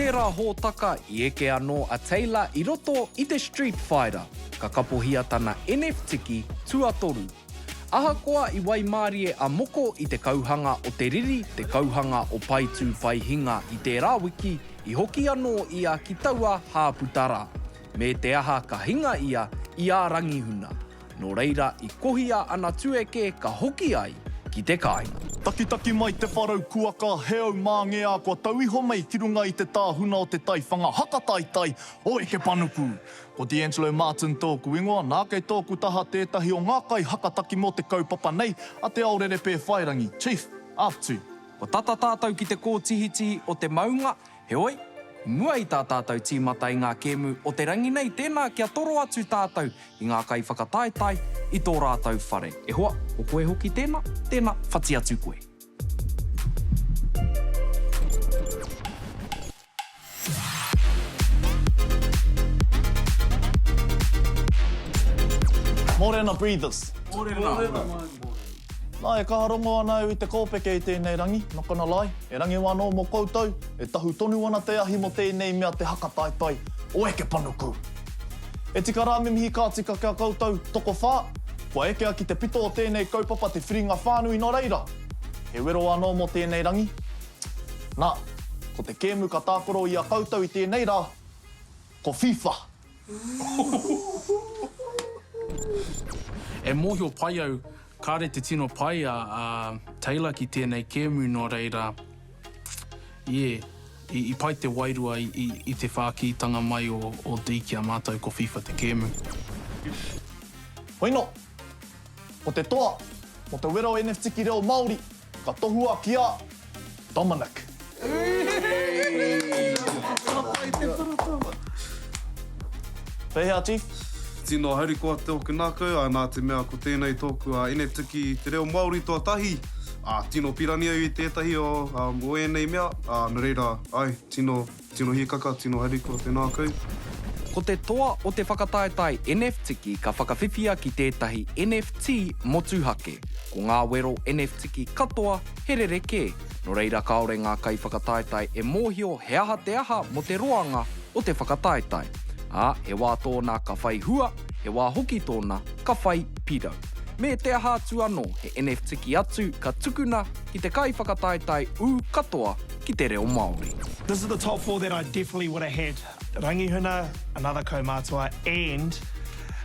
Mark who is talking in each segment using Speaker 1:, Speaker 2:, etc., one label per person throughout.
Speaker 1: tērā hōtaka I eke anō a Taylor I roto I te Street Fighter, ka kapohia tana NFT tuatoru. Ahakoa I Waimarie a moko I te kauhanga o te riri, te kauhanga o paitū paihinga I te rāwiki, I hoki anō ia ki taua hāputara. Me te aha ka hinga ia I a rangihuna. Nō reira I kohia ana tueke ka hoki ai ki te kāinga.
Speaker 2: Taki mai te wharau kuaka, heau māngea, kua tauiho mai ki runga I te tāhuna o te taiwhanga hakataitai o eke panuku. Ko D'Angelo Martin tōku ingoa, nā kei tōku taha tētahi o ngā kai hakataki mo te kaupapa nei, a te Aorere Pewhairangi. Chief, after.
Speaker 1: Ko tata tātou ki te kōtihiti o te maunga, he oi, mua I tā tātou tīmata I ngā kēmu o te rangi nei tēnā kia toro atu tātou I ngā kai whakataetai I tō rātou whare. E hoa, o koe hoki tēnā, whati atu koe.
Speaker 2: Morena breathers.
Speaker 1: Morena.
Speaker 2: Nā e kaharongo ana I te kōpeke I tēnei rangi, not gonna lie. E rangi wānō mō koutou, e tahu tonu ana te ahi mo tēnei mea te hakataitai o eke panuku. E tika rā me mihi kā tika kia koutou toko whā, kua eke aki te pito o tēnei kaupapa te whiringa whānui no reira. He wero anō mo tēnei rangi. Nā, ko te kēmu ka tākoro I a koutou I tēnei rā, ko FIFA.
Speaker 3: E mōhio pai au, kāre te tino pai a Taylor ki tēnei kēmu no reira. Yeah, I pai te wairua I te whākitanga mai o diki a mātou ko FIFA te kēmu.
Speaker 2: Hoino, ko te toa, mo te wero NFT ki reo Māori, ka tohua ki a Dominic. Pehea, Chief?
Speaker 4: Tino haurikoa tōku nākau, nā te mea ko tēnei tōku NFT ki te reo Māori tō tahi. Tino pirani au I tētahi o enei mea. Nō reira, ai, tino hikaka, tino haurikoa te nākau.
Speaker 1: Ko te toa o te whakataetai NFT ka whakawhiwhia ki tētahi NFT motuhake. Ko ngā wero NFT katoa, herere kē. Nō reira kaore ngā kai whakataetai e mōhio he aha te aha mo te roanga o te whakataetai. He wā tōna ka whai hua, he wā hoki tōna ka whai piro. Me te aha atu anō he NFT atu ka tukuna ki te kai whakataetai u katoa ki te reo Māori.
Speaker 5: This is the top four that I definitely would have had. Rangihuna, another kaumātua, and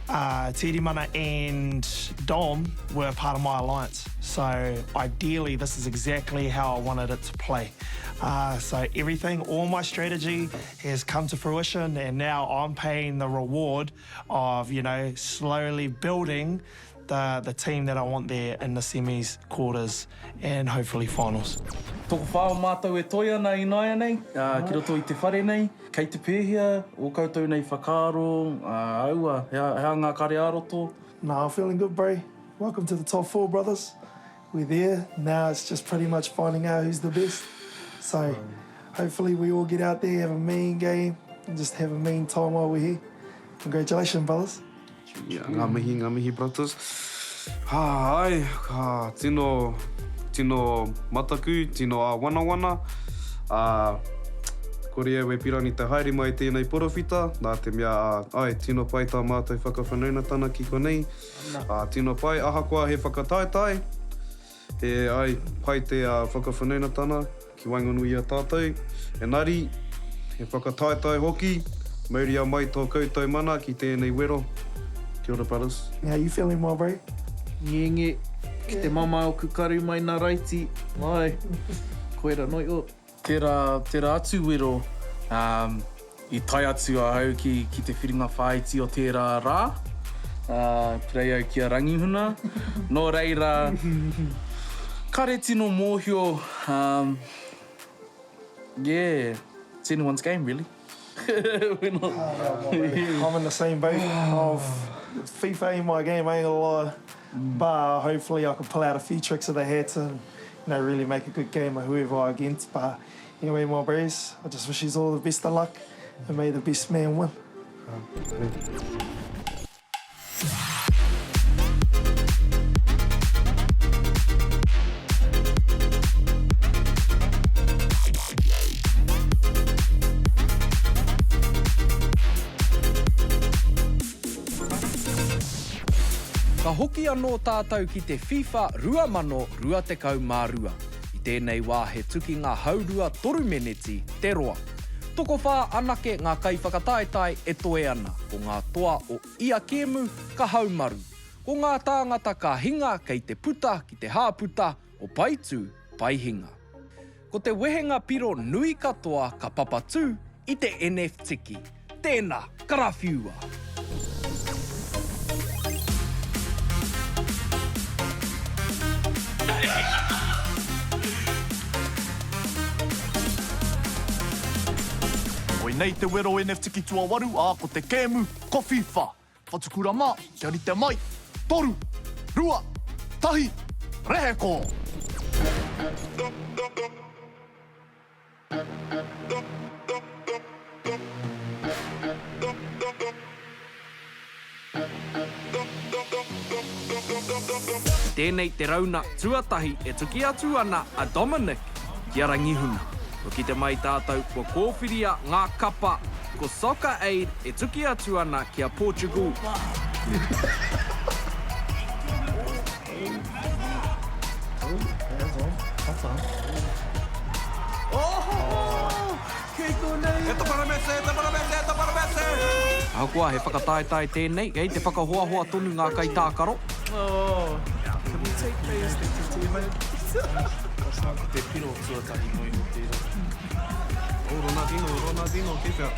Speaker 5: Tirimana and Dom were part of my alliance. So ideally, this is exactly how I wanted it to play. So everything, all my strategy has come to fruition, and now I'm paying the reward of, slowly building the team that I want there in the semis, quarters, and hopefully finals.
Speaker 3: Toko whao mātou e toi ana I naia nei, ki roto I te whare nei, kei te pēhia, o koutou nei whakaaro, aua, hea ngā kare aroto.
Speaker 5: No, I'm feeling good, bro. Welcome to the top four, brothers. We're there. Now it's just pretty much finding out who's the best. So hopefully we all get out there, have a mean game, and just have a mean time while we're here. Congratulations, brothers.
Speaker 4: Yeah, ngā mihi, brothers. Ai, tino mataku, tino wana. Kore au e pirani te haere mai tēnei porowhita, nā te mea, tino pai tā mātou whakawhanaunatana ki konei. Tino pai, ahakoa he whakataetai. Pai te whakawhanaunatana ki waingonui a tātou. Engari, he whakataetai hoki, mauri a mai tō koutou mana ki tēnei wero. Kia ora, brothers.
Speaker 5: How you feeling, my bro?
Speaker 6: Nge, ki te mama o kukaru mai nā raiti. Ai, koera noi o.
Speaker 3: Tērā atu wero, I tai atu ahau ki te whiringa whaiti o tērā rā. Pirei au ki a rangihuna. Nō reira, kare tino mōhio, it's anyone's game, really.
Speaker 5: I'm in the same boat of FIFA in my game, I ain't gonna lie. But hopefully I can pull out a few tricks of the hat and really make a good game of whoever I against. But anyway, my bros, I just wish you all the best of luck and may the best man win.
Speaker 1: Ka hoki anō tātou ki te Fifa 2K22. I tēnei wā he tuki ngā haurua 3 meneti te roa. Toko whā anake ngā kaiwhakataetai e toe ana, ko ngā toa o ia kēmu ka haumaru. Ko ngā tāngata ka hinga kei te puta ki te hāputa o paitū paihinga. Ko te wehenga piro nui katoa ka papatū i te NFT. Tēnā, karawhiua!
Speaker 2: Oi nei te wero NFT ki tuawaru, ko te kēmu, ko FIFA. Whatukura mā, kia rite mai, 3, 2, 1, reheko!
Speaker 1: Tēnei te rauna tuatahi e tuki atu ana a Dominic kia rangihuna. Ko ki te mai tātou ko kōwhiria ngā kapa ko Soccer Aid e tuki atu ana kia Portugal. Ahokua he whakataetai tēnei, hei te whakahoahoa tonu ngā kai tākaro.
Speaker 6: Can we take players to mate? Te piro tuatahi noi mo tērā.
Speaker 4: Ronaldinho, keep out.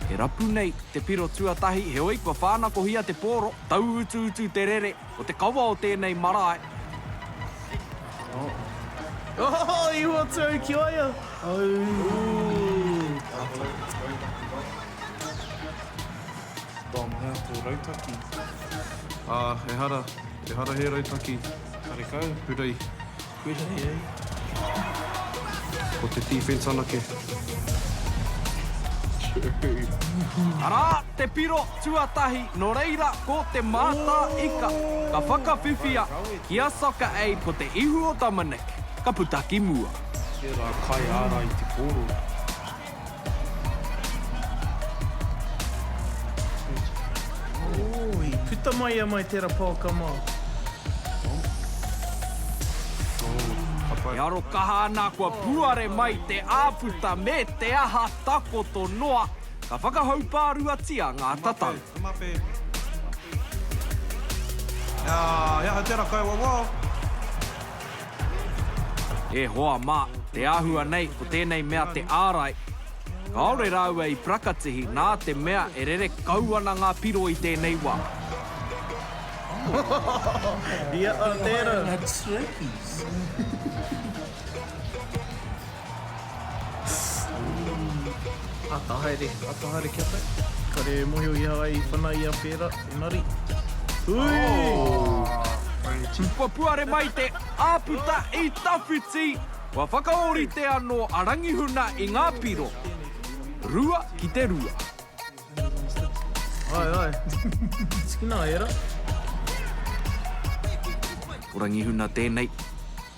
Speaker 1: He rapu nei te piro tuatahi, he oi kua whānako hia te pōro, tau utu te rere, o te kawa o tēnei marae.
Speaker 6: Oh, iho tau ki oia.
Speaker 3: Dom, hea tō rautaki.
Speaker 4: He hara he rautaki.
Speaker 3: Karekau.
Speaker 4: Hurei.
Speaker 3: Hurei, ei.
Speaker 4: Ko te defense anake.
Speaker 1: Arā, te piro tuatahi, no reira ko te mātā ika. Ka whakawhiwhia kia Soccer Aid ko te ihu o Dominic. Ka putaki mua.
Speaker 3: Kia rā kai āra i te pōro.
Speaker 6: Oi, puta mai a mai tērā pākama.
Speaker 1: E aro kaha ana kua puare mai te āputa me te aha takoto noa. Ka whakahaupāruatia ngā tatau.
Speaker 4: Mape. Ia, tērā kai wawa.
Speaker 1: E hoa mā, te āhua nei ko tēnei mea te ārai. Ka ore rāua i prakatihi nā te mea e rere kauana ngā piro i tēnei wā.
Speaker 6: Ia, tērā. Atahaere kia pai. Kare mohio i hawa i whanai a pēra, enari. Ui!
Speaker 1: Kua puare mai te āputa i tawhiti. Kua whakaorite anō a rangihuna i ngā piro. Rua ki te rua.
Speaker 6: Ai. Tikina era.
Speaker 1: Ko rangihuna tēnei.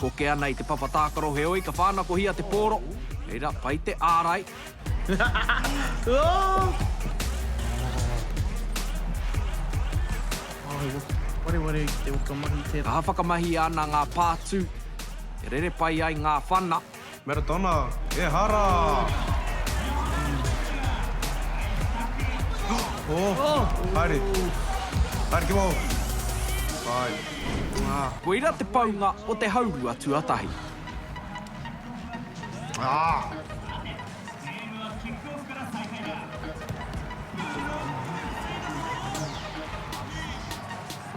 Speaker 1: Ko ke ana i te papatākaro he oi ka whānako hia te pōro. Reira, pai te ārai.
Speaker 6: Ware ki te wakamahi tērā.
Speaker 1: Ka whakamahi ana ngā pātū. E rere pai ai ngā whana.
Speaker 4: Maratona, e hara! Haere ki mo. Hai.
Speaker 1: Ko ira te paunga o te haurua tuatahi.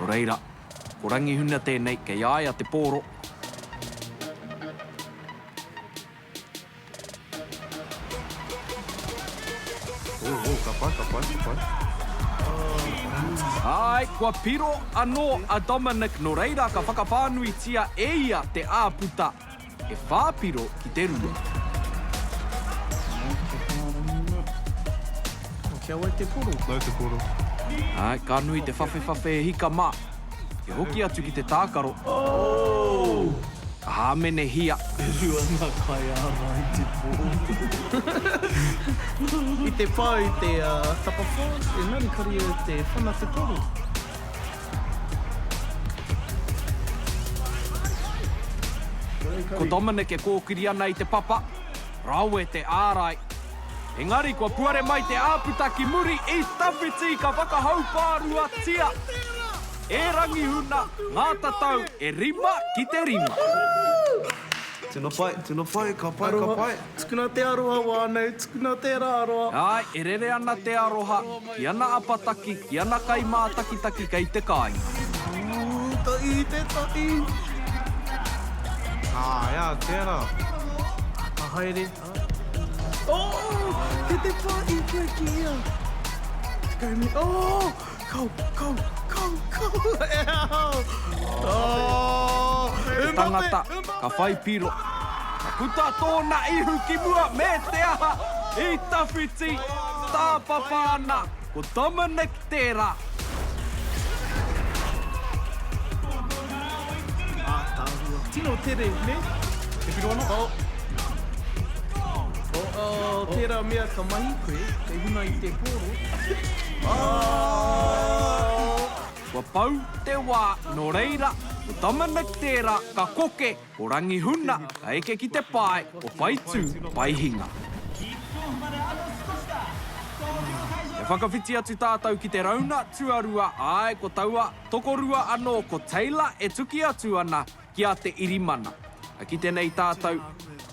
Speaker 1: O reira, ko rangihuna tēnei kei aia te pōro.
Speaker 4: Ka pai.
Speaker 1: Ai, kua piro anō a Dominic no reira ka whakawhānuitia e ia te āputa. E whāpiro ki te rua.
Speaker 6: Kia wai te poro.
Speaker 4: Nau te poro.
Speaker 1: Ai, ka nui te whawhewhawhe e hika mā. E hoki atu ki te tākaro. Hāmene hia.
Speaker 6: Rua ngā kai ara i te pō. I te pau i te tapawhos, engari kari o te whana te toro.
Speaker 1: Ko Dominic e kōkiri ana i te papa. Rau e te ārai. Engari, kua puare mai te āputa ki muri i tawhiti ka whakahau pārua tia. E rangi huna, ngā tatau e rima ki te rima.
Speaker 4: Tino pai, ka pai.
Speaker 6: Tukuna te aroha wānau, tukuna te rāroa.
Speaker 1: Ai, e rere ana te aroha, ki ana apataki, ki ana kai mātakitaki kei te kai.
Speaker 6: Tai, te tai.
Speaker 4: Ia, tērā.
Speaker 6: Ka haere. Oh, te pai koe ki ia. Kau me, oh, kau.
Speaker 1: Tangata, ka whai piro. Ka puta tōna ihu ki mua me te aha i tawhiti, tāpapa ana, ko Dominic tērā.
Speaker 6: Tāhua. Tino tere, ne?
Speaker 1: Te piro ana?
Speaker 6: Tērā mea ka mahi koe, kei huna i te pōro.
Speaker 1: Kua pau te wā no reira, ko Dominic tērā ka koke o rangi huna, ka eke ki te pai o paitū paihinga. E whakawhiti atu tātou ki te rauna tuarua, ai ko taua tokorua anō ko Taylor e tuki atu ana ki a te irimana. Ki tenei tātou,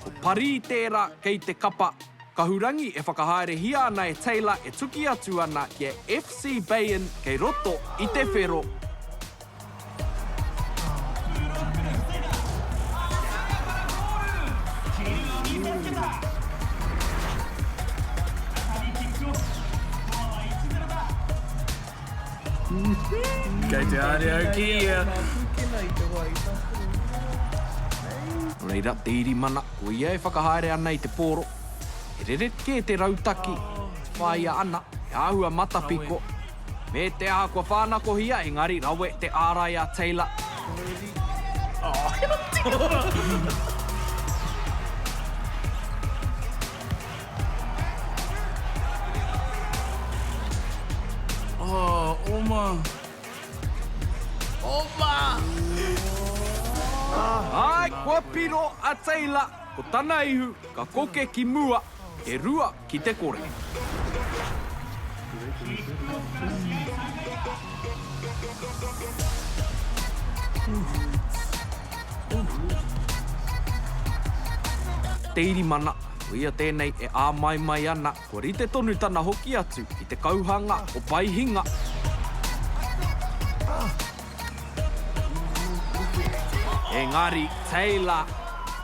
Speaker 1: ko pari tērā kei te kapa, ka hurangi e whakahaere hia ana e Taylor e tuki atu ana ki e FC Bayern kei roto i te whero.
Speaker 3: Kei te are au ki ia.
Speaker 1: Reira, te irimana, ko ia e whakahaere ana i te pōro. E rere ke te rautaki, whaia ana, e āhua matapiko. Me te aha kua whānako hia, engari rawe te ārai a Taylor.
Speaker 3: Oma.
Speaker 1: Ai, kua piro a Taylor, ko tana ihu, ka koke ki mua, e rua ki te kore. Te irimana, ko ia tēnei e āmaimai ana, ko rite tonu tana hoki atu i te kauhanga o paihinga. Engari, Taylor,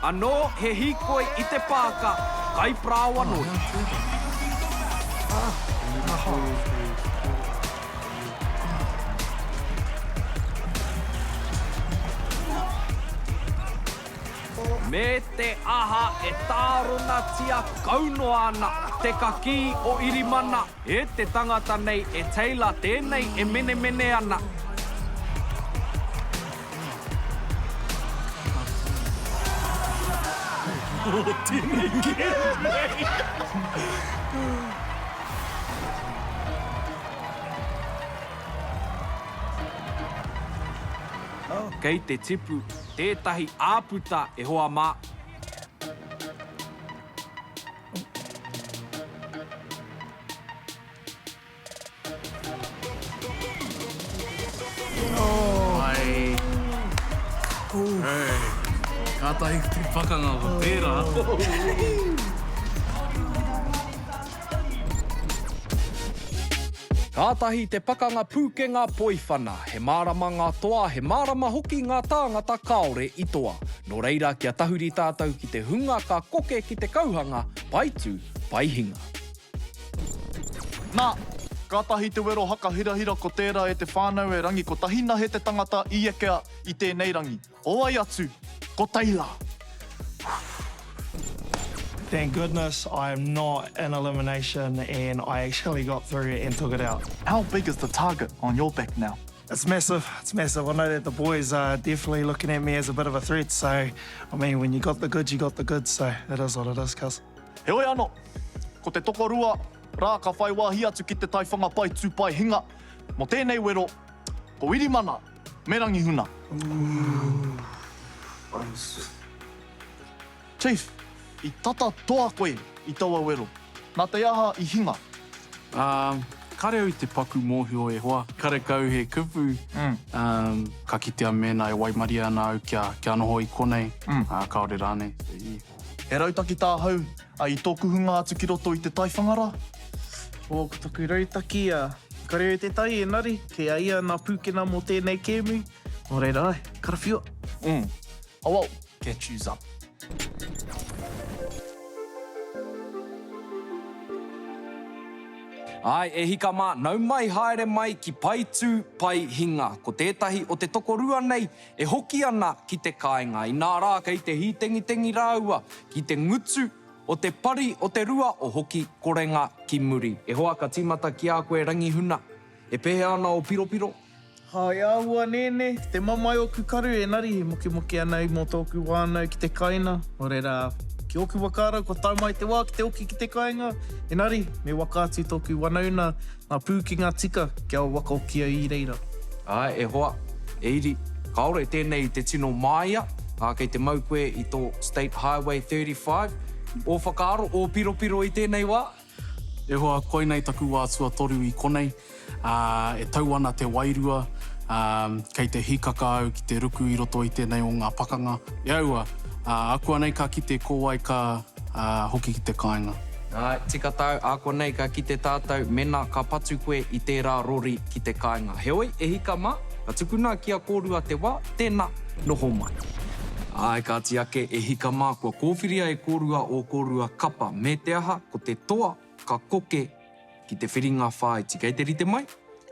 Speaker 1: anō he hikoi i te pāka, kai prāua noi. Me te aha e tārona tia kauno ana, te kaki o irimana, e te tangata nei e Taylor tēnei e mene ana. Kei te tipu, tētahi āputa e hoa mā.
Speaker 3: Ai. Hei. Kātahi te pakanga o tērā.
Speaker 1: Kātahi te pakanga pūkenga poiwhana, he mārama ngā toa, he mārama hoki ngā tāngata kaore i toa. No reira kia tahuri tātou ki te hunga ka koke ki te kauhanga, paitū, paihinga.
Speaker 2: Nā, kātahi te wero haka hirahira ko tērā e te whānau e rangi ko tahina he te tangata i ekea i tēnei rangi. Oai atu, ko Taylor.
Speaker 5: Thank goodness I'm not in elimination and I actually got through and took it out.
Speaker 2: How big is the target on your back now?
Speaker 5: It's massive. It's massive. I know that the boys are definitely looking at me as a bit of a threat. So, I mean, when you got the goods, you got the goods. So, it is what it is, cuz.
Speaker 2: He oi anō, ko te tokorua, rā ka whai wāhi atu ki te taiwhanga pai tūpai hinga. Mo tēnei wero, ko Irimana, me Rangihuna. Chief, I tata toa koe I taua wero. Nā te aha I hinga.
Speaker 3: Kare au te paku mōhio e hoa. Kare kau he kupu. Ka kitea mēnā e waimari ana au kia noho I konei. Kaore rānei.
Speaker 2: He rautaki tāhau, a I tōku hunga atu ki roto I te taiwhangara.
Speaker 6: O, ko taku rautaki kare au te tai engari, ke a ia nā pūkena mō tēnei kēmu. Nō reira ai, karawhiua.
Speaker 2: Oh well, catch yous up.
Speaker 1: Ai, e hika mā, nau mai haere mai ki paitū pai hinga. Ko tētahi o te tokorua nei, e hoki ana ki te kāinga. I nā rā kei te hitengi rāua, ki te ngutu o te pari o te rua o hoki korenga ki muri. E hoa ka timata ki a koe Rangihuna. E pehe ana o piropiro.
Speaker 6: Hai āhua nēne, te mamai o kukaru engari, he moke ana I mō tōku wānau ki te kaina. Nō reira, ki oku wakara, ko tau mai te wā ki te oki ki te kāinga. Engari, me waka atu tōku wanauna, nā pūkinga tika, kia o waka okia I reira.
Speaker 1: Ai, e hoa, e iri, kaore tēnei te tino Māia, kei te mau koe I tō State Highway 35, o whakaaro, o piropiro I tēnei wā.
Speaker 3: E hoa, koinei taku wātua toru I konei. E tau ana te wairua, kei te hikaka au ki te ruku I roto I tēnei o ngā pakanga. E aua, akua nei ka ki te kōwai ka hoki ki te kāinga.
Speaker 1: Ai, tika tau, akua nei ka ki te tātou, mena ka patu koe I tērā rori ki te kāinga. Heoi, e hika mā, ka tukuna ki a kōrua te wā, tēnā, noho mai. Ai, ka tiake, e hika mā, kua kōwhiria e kōrua o kōrua kapa, me te aha, ko te toa, ka koke, ki te whiringa whaiti. Kei te rite mai?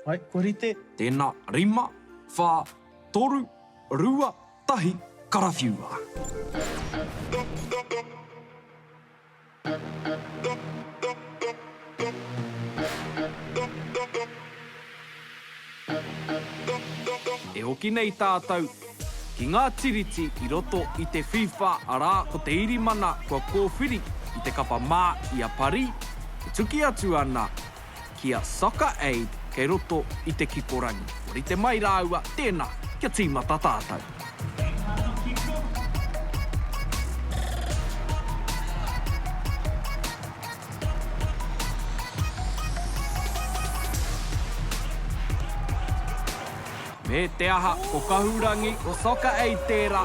Speaker 6: Ai, ko rite.
Speaker 1: Tēnā, 5, 4, 3, 2, 1, karawhiua. E hoki nei tātou, ki ngā tiriti I roto I te Fifa arā ko te Irimana kua kōwhiri I te kapa mā I a pari, e tuki atu ana ki a Soccer Aid kei roto I te kikorangi. Rite mai rāua, tēnā, kia tīmata tātou. Me te aha o Kahurangi o Soccer Aid tērā,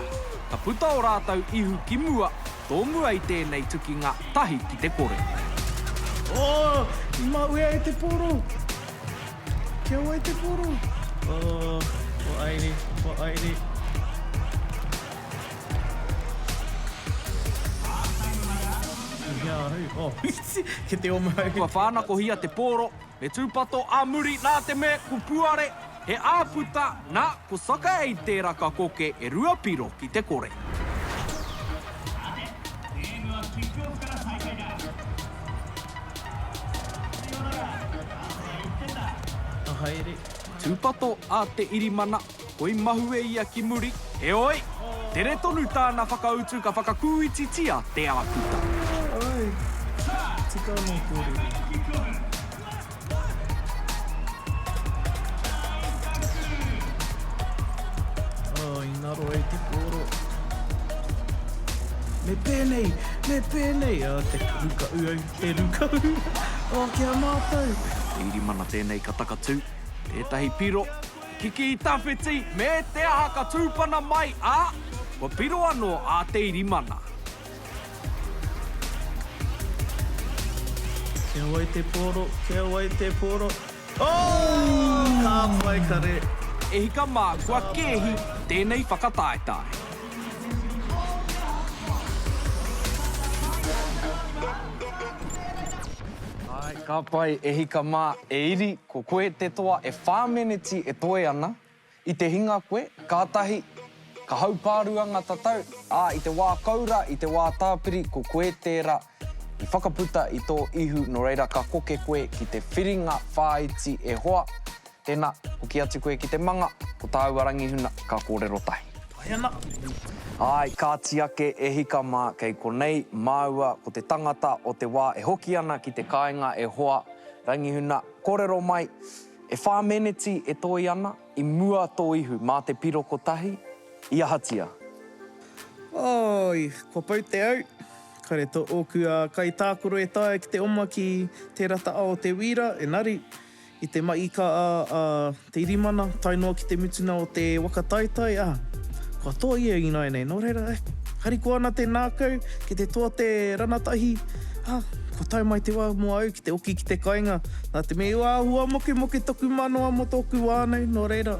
Speaker 1: ka puta o rātou ihu ki mua, tō mua I tēnei tukinga tahi ki te kore.
Speaker 6: Oh, I mauea e te poro. Kia wai te poro. Oh, ko aere. Ia hau. Oh, ke te omau.
Speaker 1: Kua whānako hia te poro, me tūpato a muri nā te me ku puare, he āputa nā ko Soccer Aid tērā ka koke e rua piro ki te kore.
Speaker 6: Haere.
Speaker 1: Tūpato a te Irimana, koi mahu e ia ki muri. E oi, tere tonu tāna whakautu ka whakakuititia te āputa.
Speaker 6: Ai, tika anō kore. Oh, I ngaro e te poro. Me pēnei. Te rukau. Oh, kia mātou.
Speaker 1: Te Irimana tēnei ka takatū, tētahi piro, kiki I tawhiti, me te aha ka tūpana mai kua piro anō a te Irimana.
Speaker 6: Kia wai te poro. Oh! Ka wai kare.
Speaker 1: E hika mā, kua kēhi tēnei whakataetai. Ai, ka pai e hika mā, e iri, ko koe te toa e whāmeneti e toe ana. I te hinga koe, kātahi, ka haupāruanga tatau, I te wā kaura, I te wā tāpiri, ko koe tērā, I whakaputa I tō ihu, no reira ka koke koe ki te whiringa whāiti e hoa. Tēnā, hoki atu koe ki te manga, ko tāua rangihuna ka kōrero tahi.
Speaker 6: Aiana.
Speaker 1: Ai, ka tiake e hika mā kei konei māua ko te tangata o te wā e hoki ana ki te kāinga e hoa rangihuna. Kōrero mai, e whāmeneti e toi ana, i mua tō ihu mā te piroko tahi, i ahatia.
Speaker 6: Oi, ko pau te au. Kare tō oku a kai tākoro e tāia ki te oma ki te rata ao te wira, engari, i te mai ka te irimana, tainoa ki te mituna o te wakataitai, kua tō ia i nai nei, nō reira, hariko ana te nākau, ki te toa te ranatahi, ko tai mai te wā mua au, ki te oki ki te kainga, nā te mea wā hua moke toku manoa mo tōku wānei, nō reira,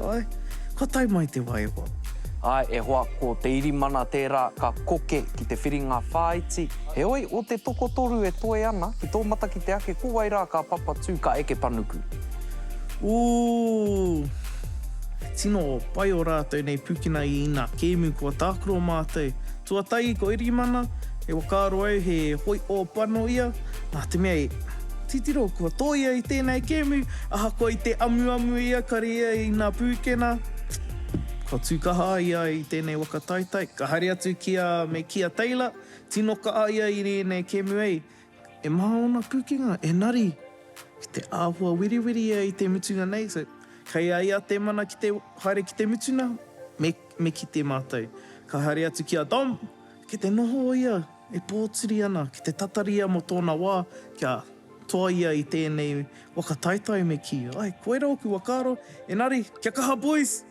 Speaker 6: ko tai mai te wā e wā.
Speaker 1: Ai, e hoa ko te irimana tērā ka koke ki te whiringa whāiti. He oi, o te toko toru e toe ana, ki tō mata ki te ake, ko wai rā ka papa tū ka eke panuku.
Speaker 6: Tino pai o rātou nei pukina i ina kēmu kua tākuro mātou. Tuatai ko irimana, e wakaro au he hoi o pano ia, nā te mea titiro kua tō ia i tēnei kēmu, aha ko i te amu ia kare ia i nā pūkena. Ka tūkaha ia i tēnei wakataitai, ka hari atu me kia teila, tino ka ia i rēnei kēmu ei. E maha ona pūkenga, e nari, ki te āhua wiriwiri ia i te mituna nei. So, kei ia te mana ki te haere ki te mituna, me ki te mātou. Ka hari atu kia Dom, ki te noho ia, e pōtiri ana, ki te tataria mo tōna wā, kia toa ia i tēnei wakataitai me ki. Ai, koe rau ku wakaro, e nari, kia kaha boys!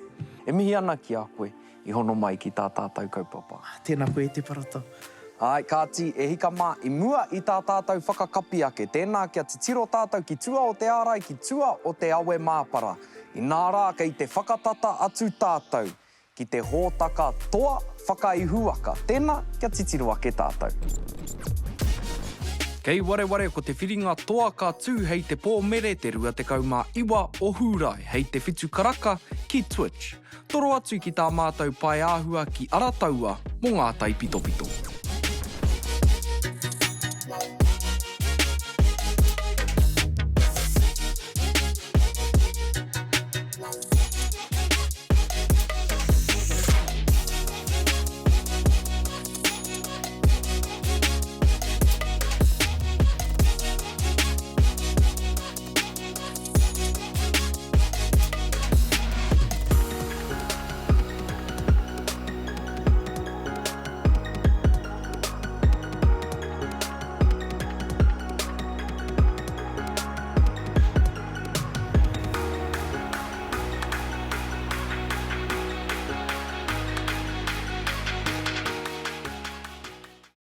Speaker 1: E mihi ana ki a koe, i hono mai ki tā tātou kaupapa.
Speaker 6: Tēnā koe te parata.
Speaker 1: Ai, kāti e hika mā, i mua i tā tātou whakakapi ake. Tēnā kia titiro tātou ki tua o te ārai, ki tua o te awe māpara. I nā rā kei te whakatata atu tātou, ki te hōtaka toa whakaihuaka. Tēnā kia titiro ake tātou. Kei wareware ko te whiringa toa ka tū hei te pōmere te rua te kaumā iwa o hūrai hei te whitu karaka ki Twitch. Toro atu ki tā mātou pai āhua ki Arataua mō ngā tai pito pito.